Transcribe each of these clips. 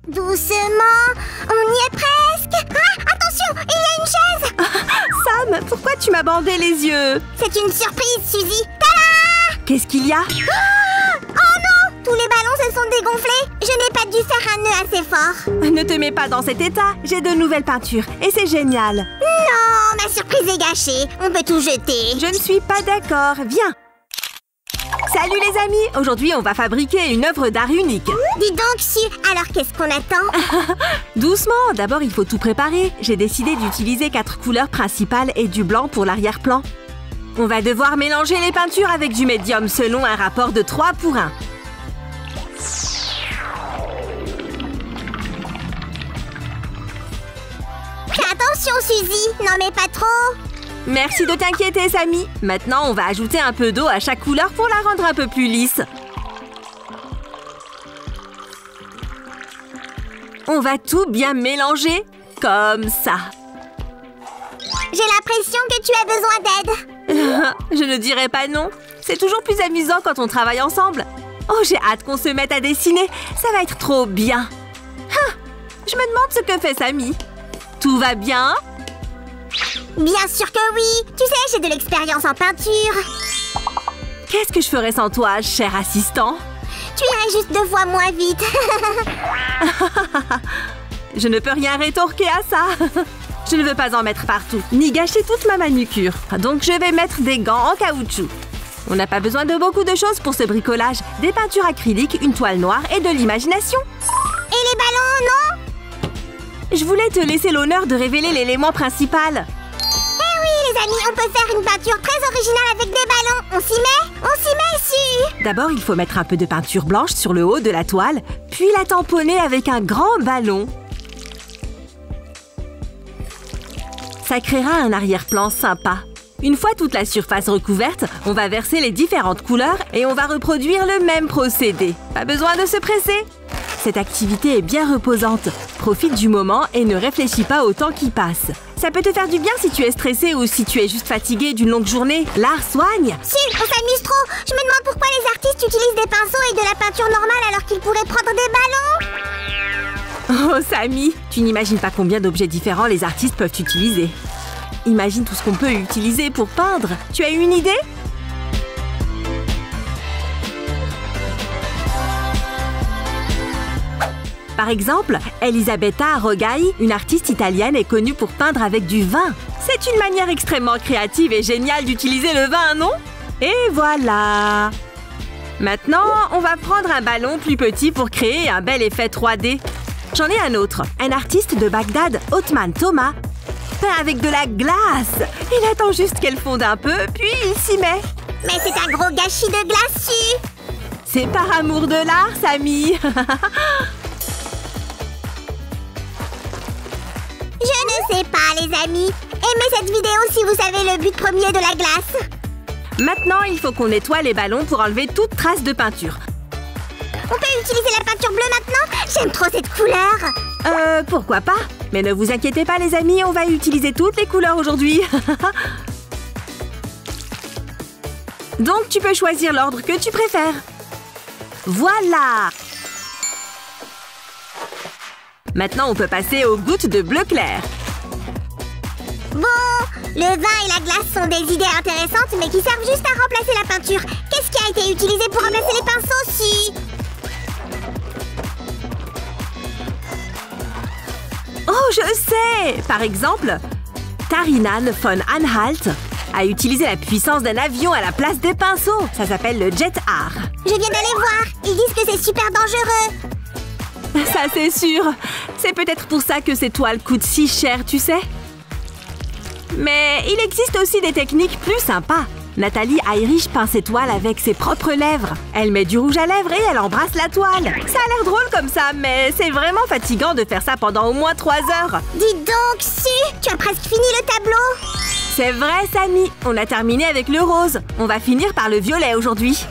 Doucement, on y est presque. Ah, attention, il y a une chaise. Sam, pourquoi tu m'as bandé les yeux? C'est une surprise, Suzy. Tada! Qu'est-ce qu'il y a? Oh non, tous les ballons se sont dégonflés. Je n'ai pas dû faire un nœud assez fort. Ne te mets pas dans cet état. J'ai de nouvelles peintures et c'est génial. Non, ma surprise est gâchée. On peut tout jeter. Je ne suis pas d'accord. Viens. Salut les amis. Aujourd'hui, on va fabriquer une œuvre d'art unique. Dis donc, Su, alors qu'est-ce qu'on attend? Doucement, d'abord il faut tout préparer. J'ai décidé d'utiliser 4 couleurs principales et du blanc pour l'arrière-plan. On va devoir mélanger les peintures avec du médium selon un rapport de 3 pour 1. Fais attention, Suzy. N'en mets pas trop. Merci de t'inquiéter, Samy. Maintenant, on va ajouter un peu d'eau à chaque couleur pour la rendre un peu plus lisse. On va tout bien mélanger, comme ça. J'ai l'impression que tu as besoin d'aide. Je ne dirais pas non. C'est toujours plus amusant quand on travaille ensemble. Oh, j'ai hâte qu'on se mette à dessiner. Ça va être trop bien. Ah, je me demande ce que fait Samy. Tout va bien? Bien sûr que oui. Tu sais, j'ai de l'expérience en peinture. Qu'est-ce que je ferais sans toi, cher assistant? Tu irais juste 2 fois moins vite. Je ne peux rien rétorquer à ça. Je ne veux pas en mettre partout, ni gâcher toute ma manucure. Donc je vais mettre des gants en caoutchouc. On n'a pas besoin de beaucoup de choses pour ce bricolage. Des peintures acryliques, une toile noire et de l'imagination. Et les ballons, non? Je voulais te laisser l'honneur de révéler l'élément principal. Eh oui, les amis, on peut faire une peinture très originale avec des ballons. On s'y met? On s'y met, Su. D'abord, il faut mettre un peu de peinture blanche sur le haut de la toile, puis la tamponner avec un grand ballon. Ça créera un arrière-plan sympa. Une fois toute la surface recouverte, on va verser les différentes couleurs et on va reproduire le même procédé. Pas besoin de se presser. Cette activité est bien reposante. Profite du moment et ne réfléchis pas au temps qui passe. Ça peut te faire du bien si tu es stressé ou si tu es juste fatigué d'une longue journée. L'art soigne. Si, on s'amuse trop. Je me demande pourquoi les artistes utilisent des pinceaux et de la peinture normale alors qu'ils pourraient prendre des ballons. Oh, Samy, tu n'imagines pas combien d'objets différents les artistes peuvent utiliser. Imagine tout ce qu'on peut utiliser pour peindre. Tu as une idée? Par exemple, Elisabetta Rogai, une artiste italienne, est connue pour peindre avec du vin. C'est une manière extrêmement créative et géniale d'utiliser le vin, non? Et voilà! Maintenant, on va prendre un ballon plus petit pour créer un bel effet 3D. J'en ai un autre. Un artiste de Bagdad, Othman Thomas, peint avec de la glace. Il attend juste qu'elle fonde un peu, puis il s'y met. Mais c'est un gros gâchis de glace, Su. C'est par amour de l'art, Samy. Je ne sais pas, les amis. Aimez cette vidéo si vous savez le but premier de la glace. Maintenant, il faut qu'on nettoie les ballons pour enlever toute trace de peinture. On peut utiliser la peinture bleue maintenant? J'aime trop cette couleur. Pourquoi pas? Mais ne vous inquiétez pas, les amis, on va utiliser toutes les couleurs aujourd'hui. Donc, tu peux choisir l'ordre que tu préfères. Voilà! Maintenant, on peut passer aux gouttes de bleu clair. Bon, le vin et la glace sont des idées intéressantes, mais qui servent juste à remplacer la peinture. Qu'est-ce qui a été utilisé pour remplacer les pinceaux, Si? Oh, je sais! Par exemple, Tarinan von Anhalt a utilisé la puissance d'un avion à la place des pinceaux. Ça s'appelle le jet art. Je viens d'aller voir. Ils disent que c'est super dangereux. Ça, c'est sûr. C'est peut-être pour ça que ces toiles coûtent si cher, tu sais. Mais il existe aussi des techniques plus sympas. Nathalie Irish peint ses toiles avec ses propres lèvres. Elle met du rouge à lèvres et elle embrasse la toile. Ça a l'air drôle comme ça, mais c'est vraiment fatigant de faire ça pendant au moins 3 heures. Dis donc, Si, tu as presque fini le tableau. C'est vrai, Samy. On a terminé avec le rose. On va finir par le violet aujourd'hui.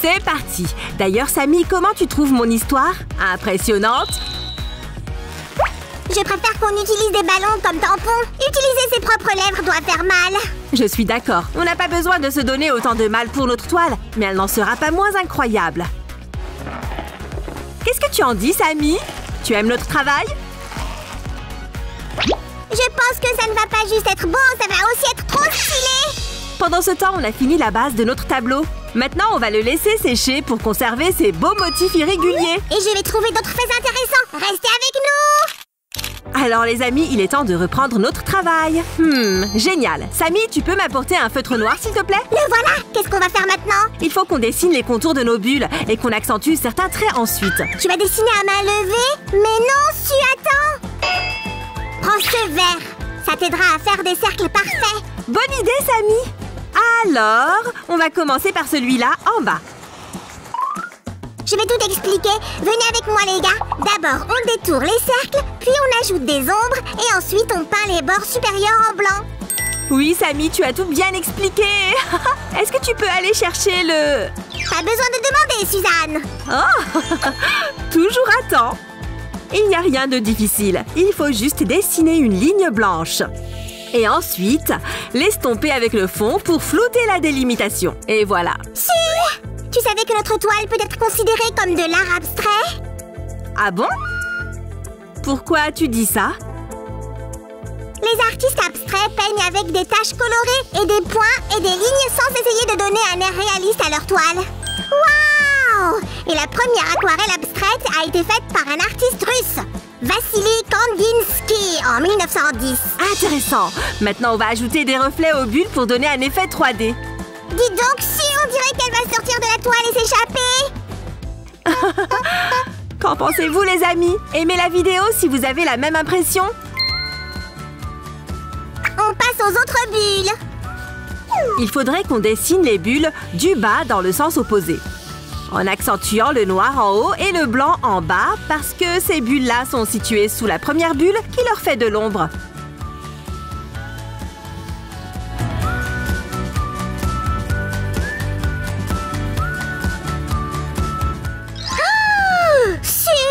C'est parti. D'ailleurs, Samy, comment tu trouves mon histoire? Impressionnante? Je préfère qu'on utilise des ballons comme tampons. Utiliser ses propres lèvres doit faire mal. Je suis d'accord. On n'a pas besoin de se donner autant de mal pour notre toile, mais elle n'en sera pas moins incroyable. Qu'est-ce que tu en dis, Samy? Tu aimes notre travail? Je pense que ça ne va pas juste être beau, ça va aussi être trop stylé. Pendant ce temps, on a fini la base de notre tableau. Maintenant, on va le laisser sécher pour conserver ces beaux motifs irréguliers. Et je vais trouver d'autres faits intéressants. Restez avec nous. Alors les amis, il est temps de reprendre notre travail. Génial. Samy, tu peux m'apporter un feutre noir, s'il te plaît? Le voilà. Qu'est-ce qu'on va faire maintenant? Il faut qu'on dessine les contours de nos bulles et qu'on accentue certains traits ensuite. Tu vas dessiner à main levée? Mais non, Su, attends. Prends ce vert. Ça t'aidera à faire des cercles parfaits. Bonne idée, Samy. Alors, on va commencer par celui-là en bas. Je vais tout expliquer. Venez avec moi, les gars. D'abord, on détourne les cercles, puis on ajoute des ombres, et ensuite on peint les bords supérieurs en blanc. Oui, Samy, tu as tout bien expliqué. Est-ce que tu peux aller chercher le... Pas besoin de demander, Suzanne. Oh, toujours à temps. Il n'y a rien de difficile. Il faut juste dessiner une ligne blanche. Et ensuite, l'estomper avec le fond pour flouter la délimitation. Et voilà. Si! Tu savais que notre toile peut être considérée comme de l'art abstrait? Ah bon? Pourquoi tu dis ça? Les artistes abstraits peignent avec des taches colorées et des points et des lignes sans essayer de donner un air réaliste à leur toile. Waouh! Et la première aquarelle abstraite a été faite par un artiste russe, Vassili Kandinsky, en 1910. Intéressant. Maintenant, on va ajouter des reflets aux bulles pour donner un effet 3D. Dis donc, si on dirait qu'elle va sortir de la toile et s'échapper. Qu'en pensez-vous, les amis? Aimez la vidéo si vous avez la même impression? On passe aux autres bulles. Il faudrait qu'on dessine les bulles du bas dans le sens opposé, en accentuant le noir en haut et le blanc en bas parce que ces bulles-là sont situées sous la première bulle qui leur fait de l'ombre.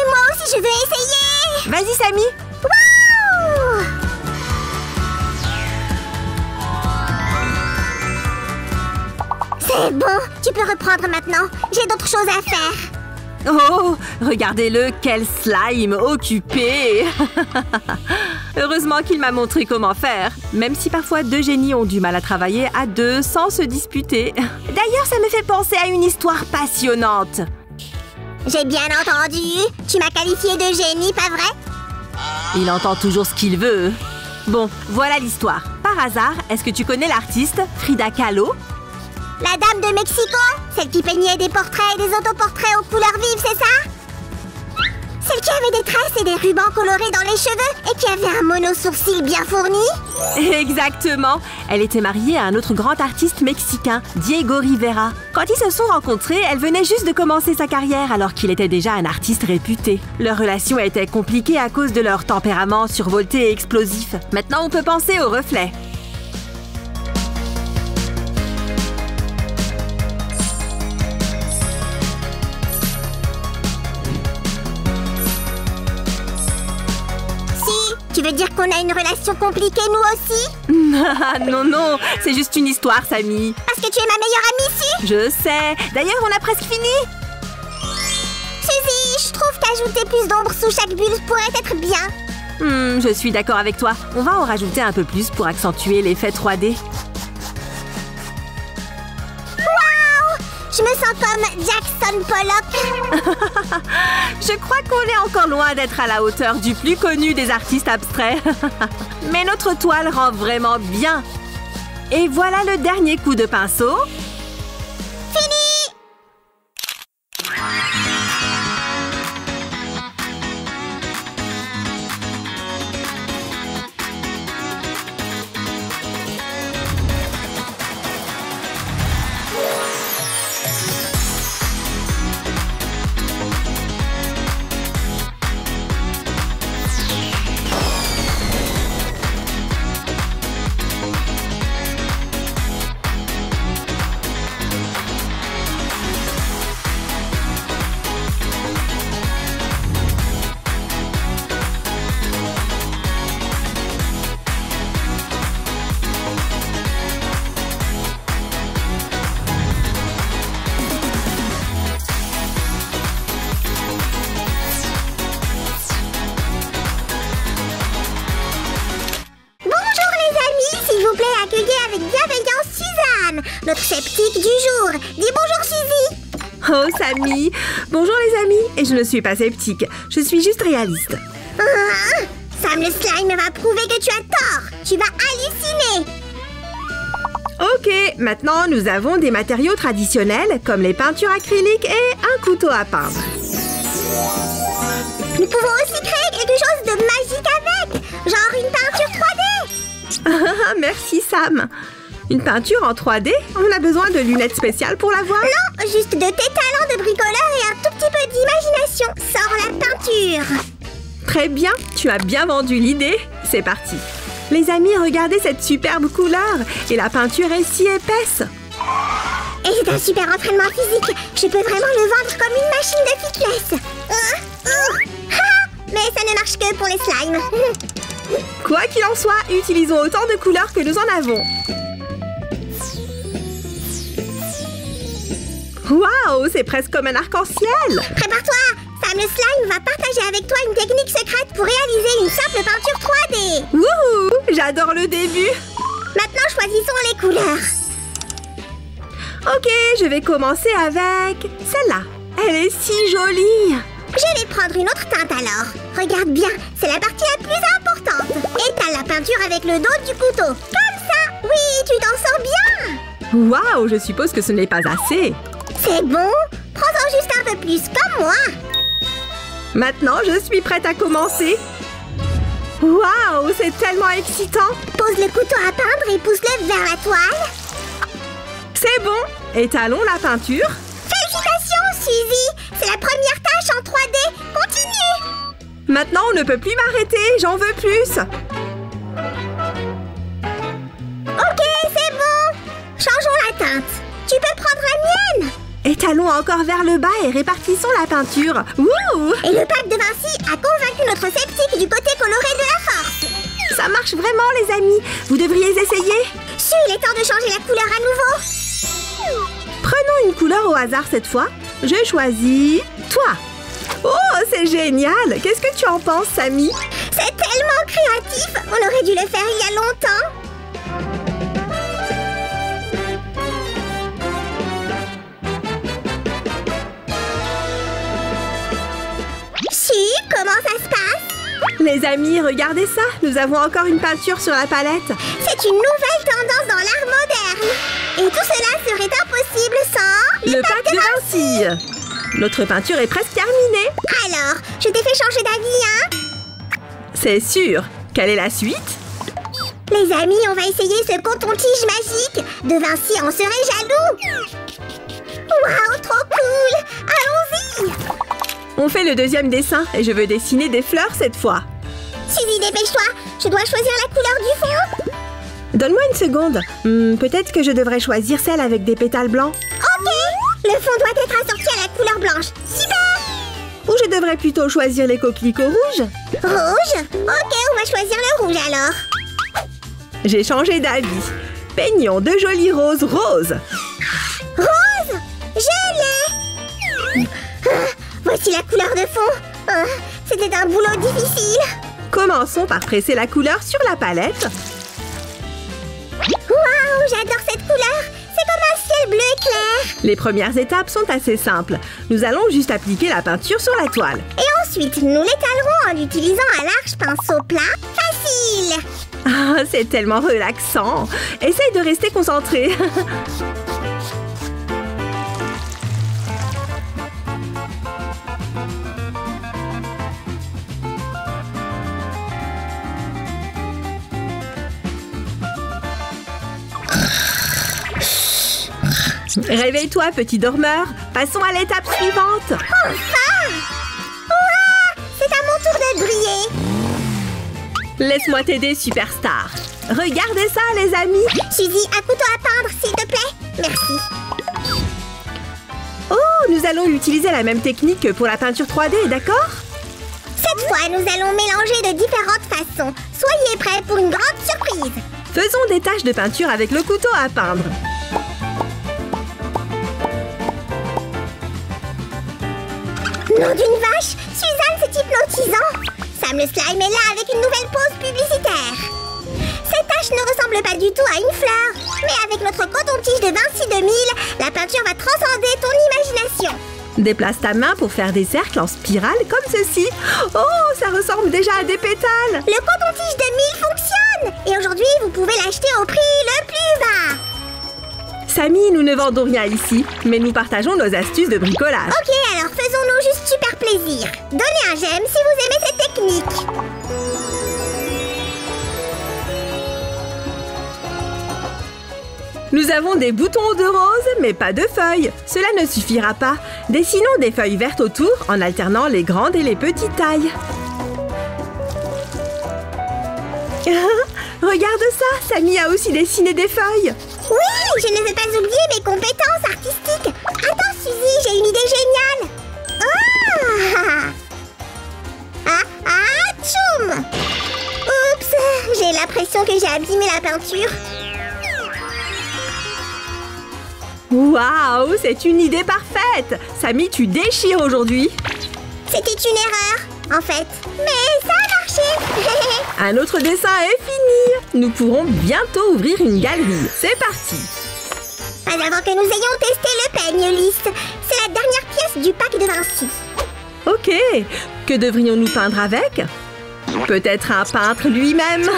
Moi aussi, je veux essayer. Vas-y, Samy. Wouh! C'est bon, tu peux reprendre maintenant. J'ai d'autres choses à faire. Oh, regardez-le, quel slime occupé. Heureusement qu'il m'a montré comment faire, même si parfois deux génies ont du mal à travailler à deux sans se disputer. D'ailleurs, ça me fait penser à une histoire passionnante. J'ai bien entendu. Tu m'as qualifié de génie, pas vrai? Il entend toujours ce qu'il veut. Bon, voilà l'histoire. Par hasard, est-ce que tu connais l'artiste Frida Kahlo? La dame de Mexico? Celle qui peignait des portraits et des autoportraits aux couleurs vives, c'est ça? Celle qui avait des tresses et des rubans colorés dans les cheveux et qui avait un mono-sourcil bien fourni? Exactement. Elle était mariée à un autre grand artiste mexicain, Diego Rivera. Quand ils se sont rencontrés, elle venait juste de commencer sa carrière alors qu'il était déjà un artiste réputé. Leur relation était compliquée à cause de leur tempérament survolté et explosif. Maintenant, on peut penser aux reflets. Tu veux dire qu'on a une relation compliquée, nous aussi? Non, non, c'est juste une histoire, Samy. Parce que tu es ma meilleure amie, si? Je sais. D'ailleurs, on a presque fini. Suzy, je trouve qu'ajouter plus d'ombre sous chaque bulle pourrait être bien. Je suis d'accord avec toi. On va en rajouter un peu plus pour accentuer l'effet 3D. Waouh! Je me sens comme Jackson Pollock. Je crois qu'on est encore loin d'être à la hauteur du plus connu des artistes abstraits. Mais notre toile rend vraiment bien. Et voilà le dernier coup de pinceau. Fini! notre sceptique du jour. Dis bonjour, Suzy. Oh, Sammy! Bonjour les amis! Et je ne suis pas sceptique, je suis juste réaliste. Ah, Sam le slime va prouver que tu as tort. Tu vas halluciner. Ok, maintenant nous avons des matériaux traditionnels comme les peintures acryliques et un couteau à peindre. Nous pouvons aussi créer quelque chose de magique avec, genre une peinture 3D. Merci Sam! Une peinture en 3D? On a besoin de lunettes spéciales pour la voir? Non, juste de tes talents de bricoleur et un tout petit peu d'imagination. Sors la peinture. Très bien, tu as bien vendu l'idée. C'est parti. Les amis, regardez cette superbe couleur. Et la peinture est si épaisse. Et c'est un super entraînement physique. Je peux vraiment le vendre comme une machine de fitness. Mais ça ne marche que pour les slimes. Quoi qu'il en soit, utilisons autant de couleurs que nous en avons. Waouh, c'est presque comme un arc-en-ciel. Prépare-toi, Sam le slime va partager avec toi une technique secrète pour réaliser une simple peinture 3D. Wouhou, j'adore le début. Maintenant, choisissons les couleurs. Ok, je vais commencer avec celle-là. Elle est si jolie. Je vais prendre une autre teinte alors. Regarde bien, c'est la partie la plus importante. Étale la peinture avec le dos du couteau. Comme ça, oui, tu t'en sors bien. Waouh, je suppose que ce n'est pas assez. C'est bon, prends-en juste un peu plus, comme moi. Maintenant, je suis prête à commencer. Waouh, c'est tellement excitant. Pose le couteau à peindre et pousse-le vers la toile. C'est bon. Étalons la peinture. Félicitations, Suzy. C'est la première tâche en 3D. Continue. Maintenant, on ne peut plus m'arrêter. J'en veux plus. Ok, c'est bon. Changeons la teinte. Tu peux prendre la mienne. Étalons encore vers le bas et répartissons la peinture. Wouh! Et le pack de Vinci a convaincu notre sceptique du côté coloré de la force. Ça marche vraiment, les amis. Vous devriez essayer. Il est temps de changer la couleur à nouveau. Prenons une couleur au hasard cette fois. Je choisis toi. Oh, c'est génial. Qu'est-ce que tu en penses, Sammy? C'est tellement créatif. On aurait dû le faire il y a longtemps. Comment ça se passe? Les amis, regardez ça. Nous avons encore une peinture sur la palette. C'est une nouvelle tendance dans l'art moderne. Et tout cela serait impossible sans... le pack de Vinci. Notre peinture est presque terminée. Alors, je t'ai fait changer d'avis, hein? C'est sûr. Quelle est la suite? Les amis, on va essayer ce coton-tige magique. De Vinci, on serait jaloux. Waouh, trop cool. Allons-y. On fait le deuxième dessin et je veux dessiner des fleurs cette fois. Suzy, dépêche-toi. Je dois choisir la couleur du fond. Donne-moi une seconde. Peut-être que je devrais choisir celle avec des pétales blancs. Ok. Le fond doit être assorti à la couleur blanche. Super. Ou je devrais plutôt choisir les coquelicots rouges. Rouge? Ok, on va choisir le rouge alors. J'ai changé d'avis. Peignons de jolies roses roses. Rose? Je l'ai. Voici la couleur de fond. C'était un boulot difficile. Commençons par presser la couleur sur la palette. Waouh, j'adore cette couleur. C'est comme un ciel bleu éclair. Les premières étapes sont assez simples. Nous allons juste appliquer la peinture sur la toile. Et ensuite, nous l'étalerons en utilisant un large pinceau plat. Facile. Ah, c'est tellement relaxant. Essaye de rester concentré. Réveille-toi, petit dormeur. Passons à l'étape suivante. Enfin! Ouah! C'est à mon tour de briller. Laisse-moi t'aider, superstar. Regardez ça, les amis. Suzy, un couteau à peindre, s'il te plaît. Merci. Oh, nous allons utiliser la même technique que pour la peinture 3D, d'accord? Cette fois, nous allons mélanger de différentes façons. Soyez prêts pour une grande surprise. Faisons des taches de peinture avec le couteau à peindre. Nom d'une vache, Suzanne, c'est hypnotisant. Sam le slime est là avec une nouvelle pause publicitaire. C'est tache ne ressemble pas du tout à une fleur. Mais avec notre coton-tige de Vinci 2000, la peinture va transcender ton imagination. Déplace ta main pour faire des cercles en spirale comme ceci. Oh, ça ressemble déjà à des pétales. Le coton-tige 2000 fonctionne. Et aujourd'hui, vous pouvez l'acheter au prix le plus bas. Samy, nous ne vendons rien ici, mais nous partageons nos astuces de bricolage. Ok, alors faisons-nous juste super plaisir. Donnez un j'aime si vous aimez cette technique. Nous avons des boutons de rose, mais pas de feuilles. Cela ne suffira pas. Dessinons des feuilles vertes autour en alternant les grandes et les petites tailles. Regarde ça, Samy a aussi dessiné des feuilles. Oui, je ne veux pas oublier mes compétences artistiques. Attends, Suzy, j'ai une idée géniale. Tchoum! Oups, j'ai l'impression que j'ai abîmé la peinture. Waouh, c'est une idée parfaite. Samy, tu déchires aujourd'hui. C'était une erreur, en fait. Mais ça a marché. Un autre dessin est fini. Nous pourrons bientôt ouvrir une galerie. C'est parti. Pas avant que nous ayons testé le peigne lisse. C'est la dernière pièce du pack de Vinci. Ok. Que devrions-nous peindre avec? Peut-être un peintre lui-même.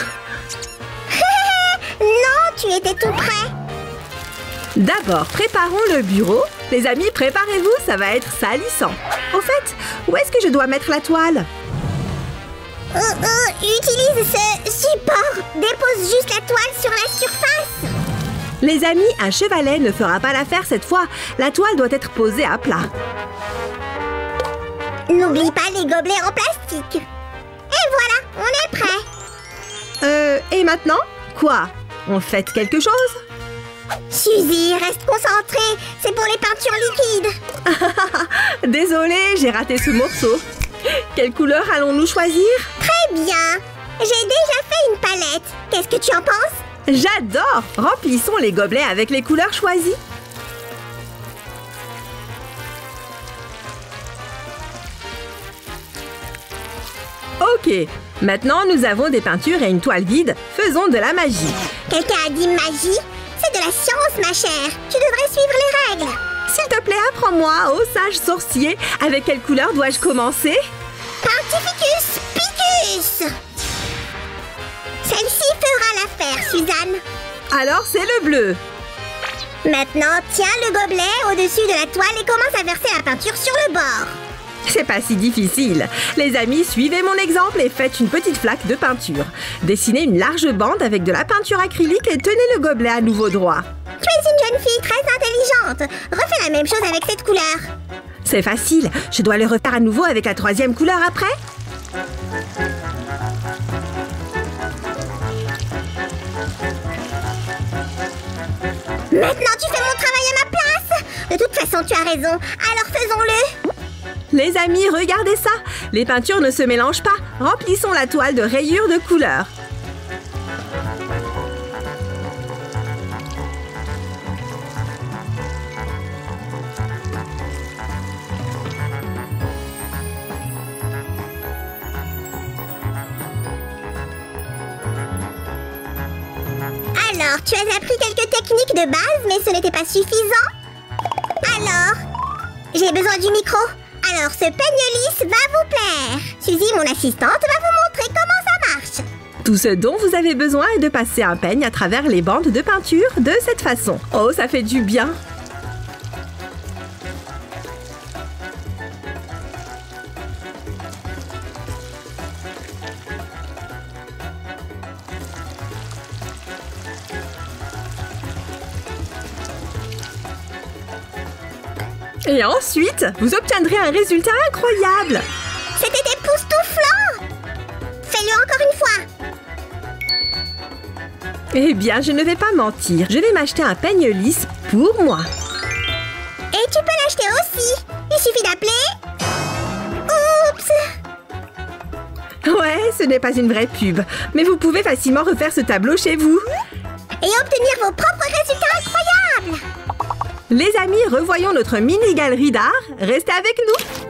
Non, tu étais tout prêt. D'abord, préparons le bureau. Les amis, préparez-vous, ça va être salissant. Au fait, où est-ce que je dois mettre la toile? Utilise ce support. Dépose juste la toile sur la surface. Les amis, un chevalet ne fera pas l'affaire cette fois. La toile doit être posée à plat. N'oublie pas les gobelets en plastique. Et voilà, on est prêt. Et maintenant? Quoi? On fête quelque chose? Suzy, reste concentrée. C'est pour les peintures liquides. Désolée, j'ai raté ce morceau. Quelle couleur allons-nous choisir? Très bien. J'ai déjà fait une palette. Qu'est-ce que tu en penses? J'adore! Remplissons les gobelets avec les couleurs choisies. Ok, maintenant nous avons des peintures et une toile vide. Faisons de la magie. Quelqu'un a dit magie? C'est de la science, ma chère. Tu devrais suivre les règles. S'il te plaît, apprends-moi, ô sage sorcier. Avec quelle couleur dois-je commencer? Pontificus Picus. Celle-ci fera l'affaire, Suzanne. Alors c'est le bleu. Maintenant, tiens le gobelet au-dessus de la toile et commence à verser la peinture sur le bord. C'est pas si difficile. Les amis, suivez mon exemple et faites une petite flaque de peinture. Dessinez une large bande avec de la peinture acrylique et tenez le gobelet à nouveau droit. Tu es une jeune fille très intelligente. Refais la même chose avec cette couleur. C'est facile. Je dois le refaire à nouveau avec la troisième couleur après. Maintenant, tu fais mon travail à ma place. De toute façon, tu as raison. Alors faisons-le. Les amis, regardez ça. Les peintures ne se mélangent pas. Remplissons la toile de rayures de couleurs. Alors, tu as appris quelques techniques de base, mais ce n'était pas suffisant. Alors, j'ai besoin du micro. Alors, ce peigne lisse va vous plaire. Suzy, mon assistante, va vous montrer comment ça marche. Tout ce dont vous avez besoin est de passer un peigne à travers les bandes de peinture de cette façon. Oh, ça fait du bien! Et ensuite, vous obtiendrez un résultat incroyable! C'était époustouflant! Fais-le encore une fois! Eh bien, je ne vais pas mentir. Je vais m'acheter un peigne lisse pour moi. Et tu peux l'acheter aussi. Il suffit d'appeler... Oups! Ouais, ce n'est pas une vraie pub. Mais vous pouvez facilement refaire ce tableau chez vous. Et obtenir vos propres résultats incroyables! Les amis, revoyons notre mini-galerie d'art. Restez avec nous!